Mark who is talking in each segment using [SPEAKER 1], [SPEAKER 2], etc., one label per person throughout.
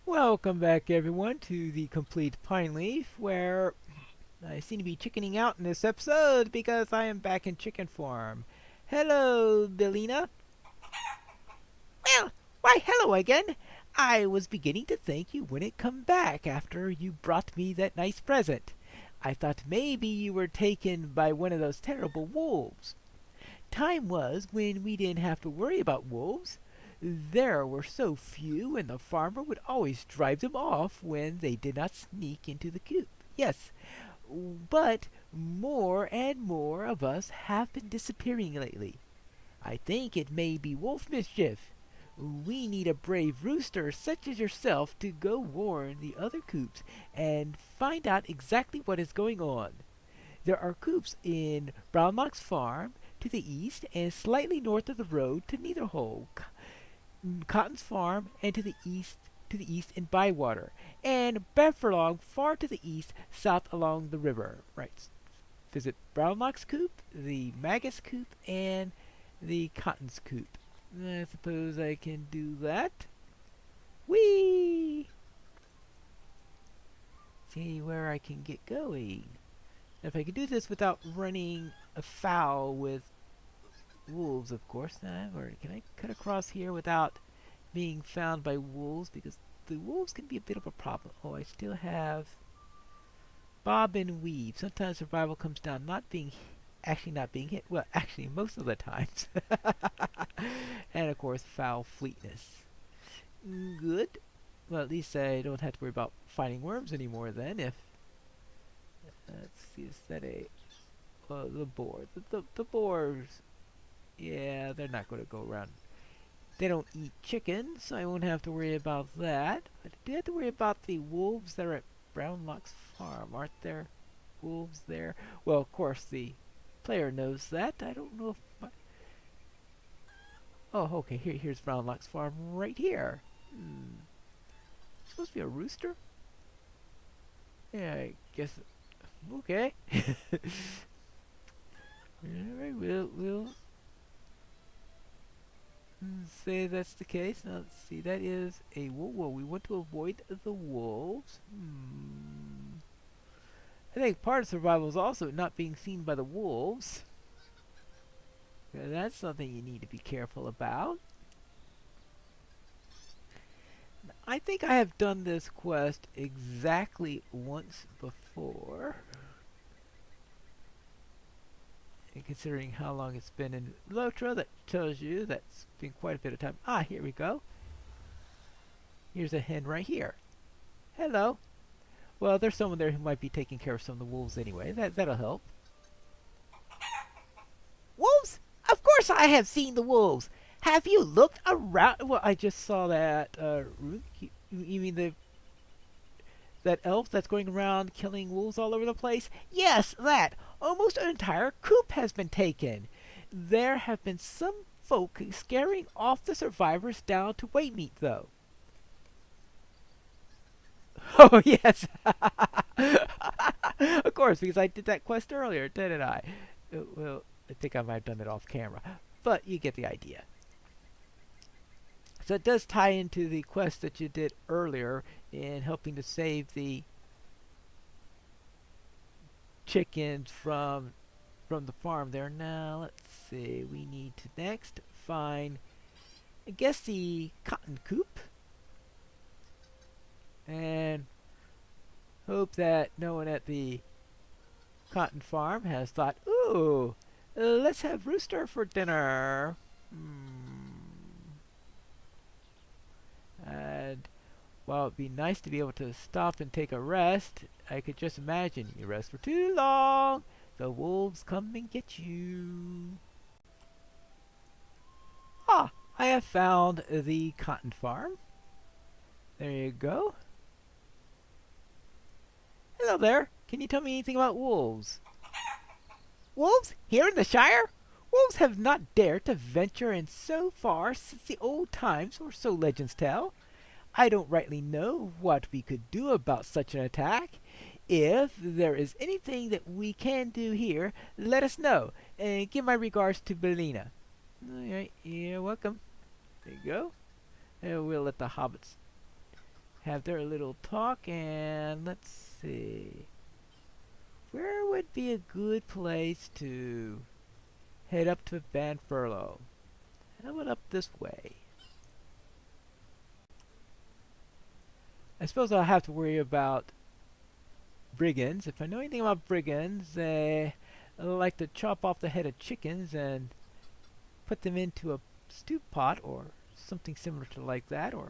[SPEAKER 1] Welcome back, everyone, to the complete Pineleaf, where I seem to be chickening out in this episode because I am back in chicken form. Hello, Bellina. Well, why, hello again. I was beginning to think you wouldn't come back after you brought me that nice present. I thought maybe you were taken by one of those terrible wolves. Time was when we didn't have to worry about wolves. There were so few, and the farmer would always drive them off when they did not sneak into the coop. Yes, but more and more of us have been disappearing lately. I think it may be wolf mischief. We need a brave rooster such as yourself to go warn the other coops and find out exactly what is going on. There are coops in Brownlock's farm to the east and slightly north of the road to Neitherhole, Cotton's farm, and to the east in Bywater, and Bedfurlong far to the east, south along the river. Right. Visit Brownlock's coop, the MAGIX coop, and the Cotton's coop. I suppose I can do that. Whee! See where I can get going. If I can do this without running afoul with wolves, of course. Or can I cut across here without being found by wolves? Because the wolves can be a bit of a problem. Oh, I still have bob and weave. Sometimes survival comes down not being hit. Well, actually, most of the times. And of course, foul fleetness. Good. Well, at least I don't have to worry about finding worms anymore then. If let's see, is that a the boar? The boars. Yeah, they're not going to go around. They don't eat chicken, so I won't have to worry about that. But I do have to worry about the wolves that are at Brownlock's farm. Aren't there wolves there? Well, of course, the player knows that. I don't know if oh, okay, here's Brownlock's farm right here. Supposed to be a rooster? Yeah, I guess. Okay. Alright, we'll say that's the case. Now, let's see, that is a wolf. Well, we want to avoid the wolves. I think part of survival is also not being seen by the wolves. That's something you need to be careful about. I think I have done this quest exactly once before. And considering how long it's been in Lotra, that tells you that's been quite a bit of time. Ah, here we go. Here's a hen right here. Hello. Well, there's someone there who might be taking care of some of the wolves anyway. That'll help. Wolves? Of course I have seen the wolves. Have you looked around? Well, I just saw that. You mean that elf that's going around killing wolves all over the place? Yes, that. Almost an entire coop has been taken. There have been some folk scaring off the survivors down to Waymeat, though. Oh, yes. Of course, because I did that quest earlier, didn't I? Well, I think I might have done it off camera. But you get the idea. So it does tie into the quest that you did earlier in helping to save the chickens from the farm there. Now, let's see. We need to next find, I guess, the cotton coop. And hope that no one at the cotton farm has thought, ooh, let's have rooster for dinner. And while it'd be nice to be able to stop and take a rest, I could just imagine you rest for too long, the wolves come and get you. Ah, I have found the cotton farm. There you go. Hello there. Can you tell me anything about wolves? Wolves? Here in the Shire? Wolves have not dared to venture in so far since the old times, or so legends tell. I don't rightly know what we could do about such an attack. If there is anything that we can do here, let us know, and give my regards to Bellina. Alright, you're welcome. There you go. And we'll let the hobbits have their little talk, and let's see. Where would be a good place to head up to Banfurlough? How about up this way? I suppose I'll have to worry about brigands. If I know anything about brigands, they like to chop off the head of chickens and put them into a stew pot or something similar to like that, or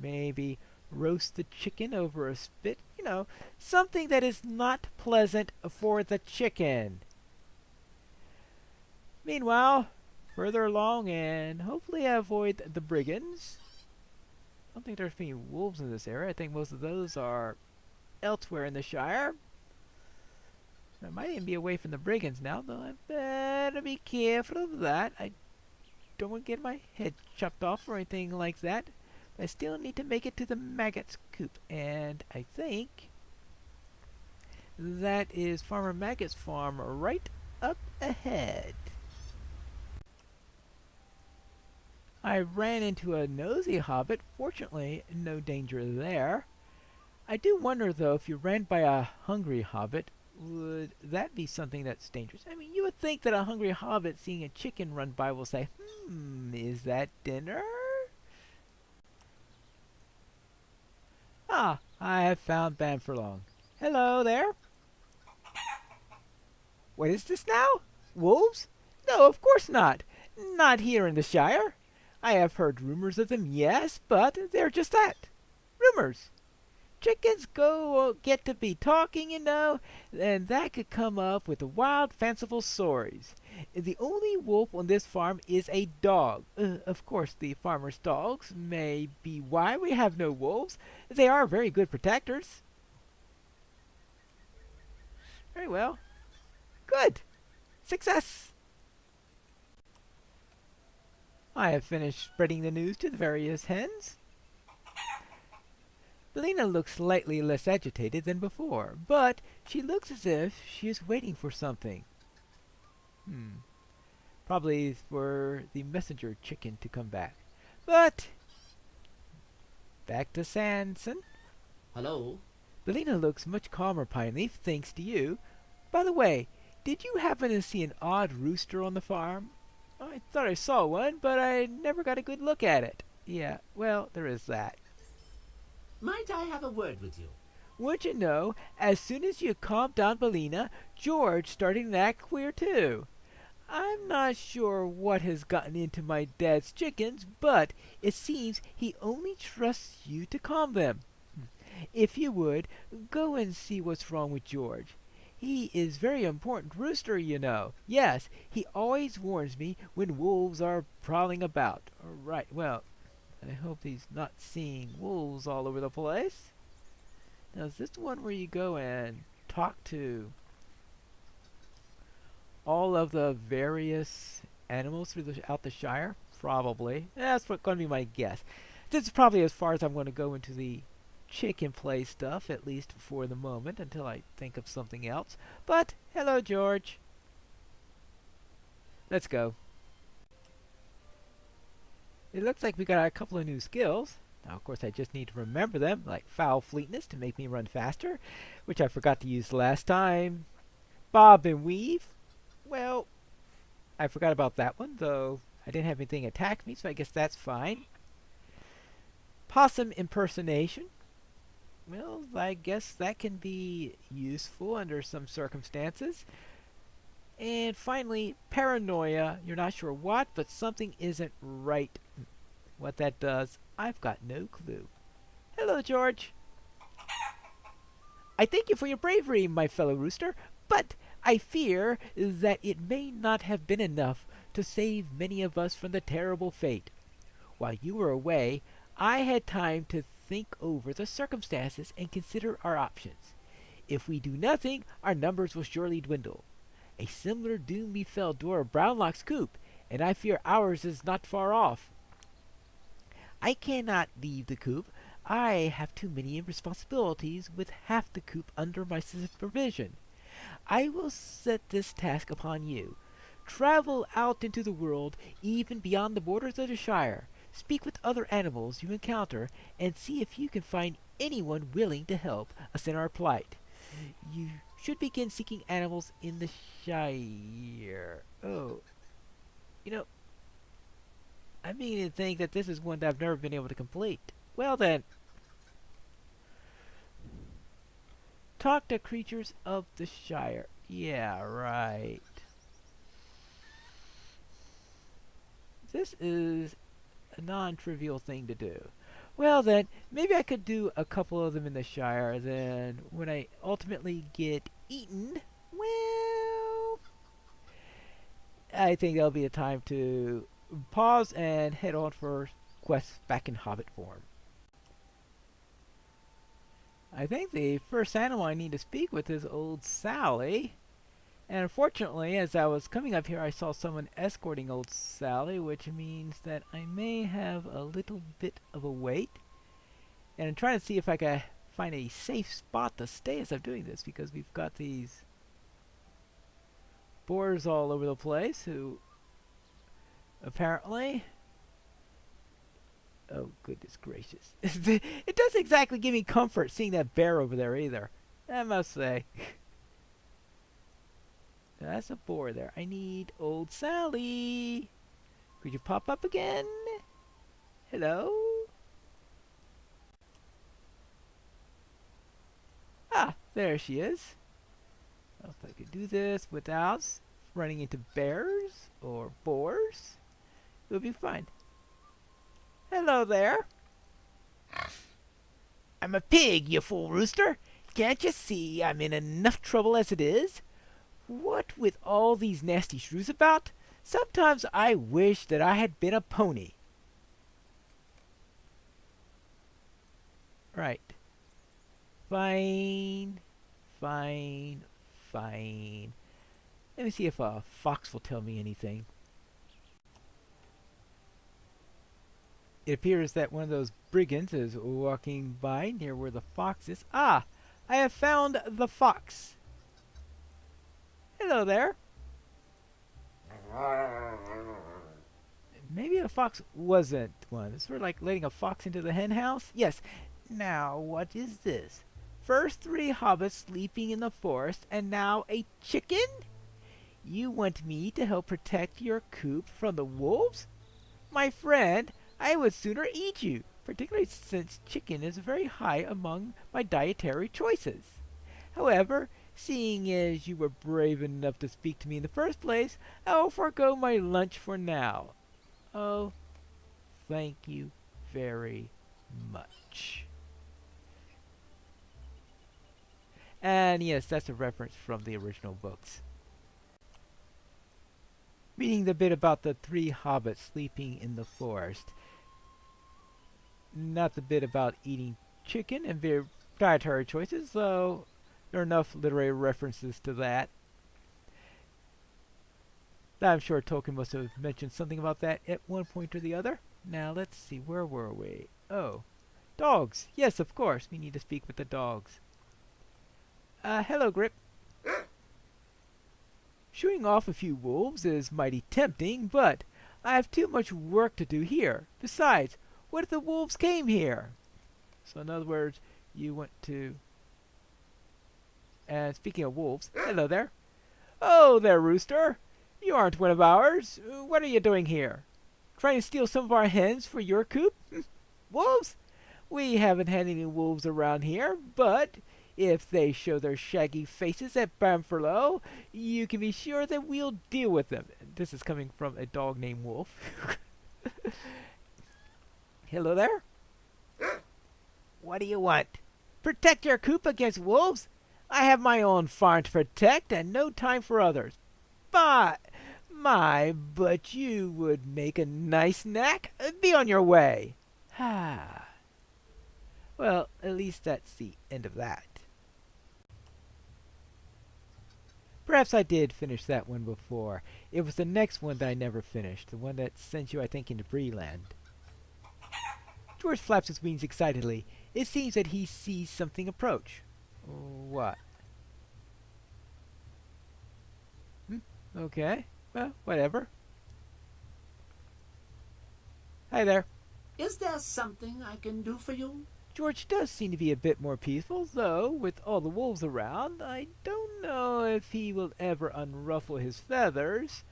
[SPEAKER 1] maybe roast the chicken over a spit. You know, something that is not pleasant for the chicken. Meanwhile, further along, and hopefully I avoid the brigands. I don't think there's any wolves in this area. I think most of those are elsewhere in the Shire. I might even be away from the brigands now, though I better be careful of that. I don't want to get my head chopped off or anything like that. But I still need to make it to the MAGIX coop, and I think that is Farmer Maggots' farm right up ahead. I ran into a nosy hobbit. Fortunately, no danger there. I do wonder, though, if you ran by a hungry hobbit, would that be something that's dangerous? I mean, you would think that a hungry hobbit seeing a chicken run by will say, is that dinner? Ah, I have found Banfurlough. Hello there. What is this now? Wolves? No, of course not. Not here in the Shire. I have heard rumors of them, yes, but they're just that. Rumors. Chickens get to be talking, you know, and that could come up with wild, fanciful stories. The only wolf on this farm is a dog. Of course, the farmer's dogs may be why we have no wolves. They are very good protectors. Very well. Good. Success. I have finished spreading the news to the various hens. Belina looks slightly less agitated than before, but she looks as if she is waiting for something. Probably for the messenger chicken to come back. But back to Sanson.
[SPEAKER 2] Hello?
[SPEAKER 1] Belina looks much calmer, Pineleaf, thanks to you. By the way, did you happen to see an odd rooster on the farm? I thought I saw one, but I never got a good look at it. Yeah, well, there is that.
[SPEAKER 2] Might I have a word with you?
[SPEAKER 1] Wouldn't you know, as soon as you calmed down Belina, George started to act queer too. I'm not sure what has gotten into my dad's chickens, but it seems he only trusts you to calm them. If you would, go and see what's wrong with George. He is very important rooster, you know. Yes, he always warns me when wolves are prowling about. Right, well, I hope he's not seeing wolves all over the place. Now, is this the one where you go and talk to all of the various animals throughout the Shire? Probably. That's going to be my guess. This is probably as far as I'm going to go into the chicken play stuff, at least for the moment, until I think of something else. But, hello, George. Let's go. It looks like we got a couple of new skills. Now, of course, I just need to remember them, like foul fleetness to make me run faster, which I forgot to use last time. Bob and weave. Well, I forgot about that one, though I didn't have anything attack me, so I guess that's fine. Possum impersonation. Well, I guess that can be useful under some circumstances. And finally, paranoia. You're not sure what, but something isn't right. What that does, I've got no clue. Hello, George. I thank you for your bravery, my fellow rooster, but I fear that it may not have been enough to save many of us from the terrible fate. While you were away, I had time to think over the circumstances and consider our options. If we do nothing, our numbers will surely dwindle. A similar doom befell Dora Brownlock's coop, and I fear ours is not far off. I cannot leave the coop. I have too many responsibilities with half the coop under my supervision. I will set this task upon you. Travel out into the world, even beyond the borders of the Shire. Speak with other animals you encounter and see if you can find anyone willing to help us in our plight. You should begin seeking animals in the Shire. Oh, you know, I'm beginning to think that this is one that I've never been able to complete. Well then, talk to creatures of the Shire. Yeah, right. This is a non-trivial thing to do. Well then, maybe I could do a couple of them in the Shire, then when I ultimately get eaten, well, I think that'll be a time to pause and head on for quests back in Hobbit form. I think the first animal I need to speak with is old Sally. And unfortunately, as I was coming up here, I saw someone escorting old Sally, which means that I may have a little bit of a wait. And I'm trying to see if I can find a safe spot to stay as I'm doing this, because we've got these boars all over the place who apparently... Oh, goodness gracious. It doesn't exactly give me comfort seeing that bear over there either, I must say. That's a boar there. I need old Sally. Could you pop up again? Hello? Ah, there she is. Well, if I could do this without running into bears or boars, it would be fine. Hello there. I'm a pig, you fool rooster. Can't you see I'm in enough trouble as it is? What with all these nasty shrews about, sometimes I wish that I had been a pony. Right. Fine. Fine. Fine. Let me see if a fox will tell me anything. It appears that one of those brigands is walking by near where the fox is. Ah! I have found the fox. Hello there. Maybe a fox wasn't one. It's sort of like letting a fox into the hen house. Yes. Now, what is this? First 3 hobbits sleeping in the forest, and now a chicken? You want me to help protect your coop from the wolves? My friend, I would sooner eat you, particularly since chicken is very high among my dietary choices. However, seeing as you were brave enough to speak to me in the first place, I'll forego my lunch for now. Oh, thank you very much. And yes, that's a reference from the original books. Reading the bit about the 3 hobbits sleeping in the forest. Not the bit about eating chicken and their dietary choices, though there are enough literary references to that. I'm sure Tolkien must have mentioned something about that at one point or the other. Now, let's see, where were we? Oh, dogs. Yes, of course, we need to speak with the dogs. Hello, Grip. Shooing off a few wolves is mighty tempting, but I have too much work to do here. Besides, what if the wolves came here? So in other words, you went to... And speaking of wolves, hello there. Oh there, Rooster. You aren't one of ours. What are you doing here? Trying to steal some of our hens for your coop? Wolves? We haven't had any wolves around here, but if they show their shaggy faces at Bamfurlow, you can be sure that we'll deal with them. This is coming from a dog named Wolf. Hello there? What do you want? Protect your coop against wolves? I have my own farm to protect and no time for others. But, but you would make a nice snack. Be on your way. Ah. Well, at least that's the end of that. Perhaps I did finish that one before. It was the next one that I never finished. The one that sent you, I think, into Breeland. George flaps his wings excitedly. It seems that he sees something approach. What? Okay. Well, whatever. Hi there.
[SPEAKER 2] Is there something I can do for you?
[SPEAKER 1] George does seem to be a bit more peaceful, though, with all the wolves around. I don't know if he will ever unruffle his feathers.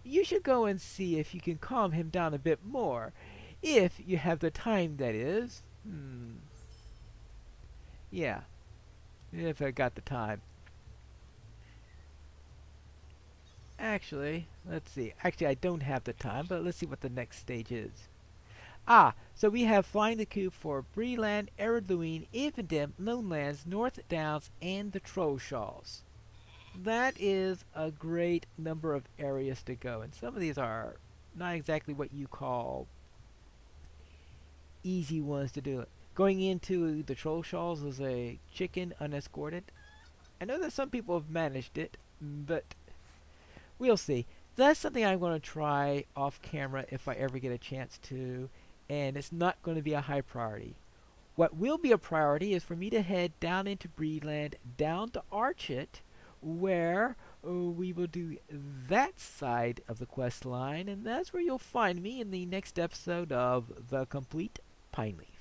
[SPEAKER 1] You should go and see if you can calm him down a bit more. If you have the time, that is. Yeah, if I got the time. Actually, let's see. Actually, I don't have the time, but let's see what the next stage is. Ah, so we have Flying the Coop for Breeland, Eredluine, Infidem, Lone Lands, North Downs, and the Trollshaws. That is a great number of areas to go, and some of these are not exactly what you call easy ones to do. Going into the Trollshaws as a chicken unescorted. I know that some people have managed it, but we'll see. That's something I'm going to try off camera if I ever get a chance to, and it's not going to be a high priority. What will be a priority is for me to head down into Breedland, down to Archit, where we will do that side of the quest line, and that's where you'll find me in the next episode of The Complete Pineleaf.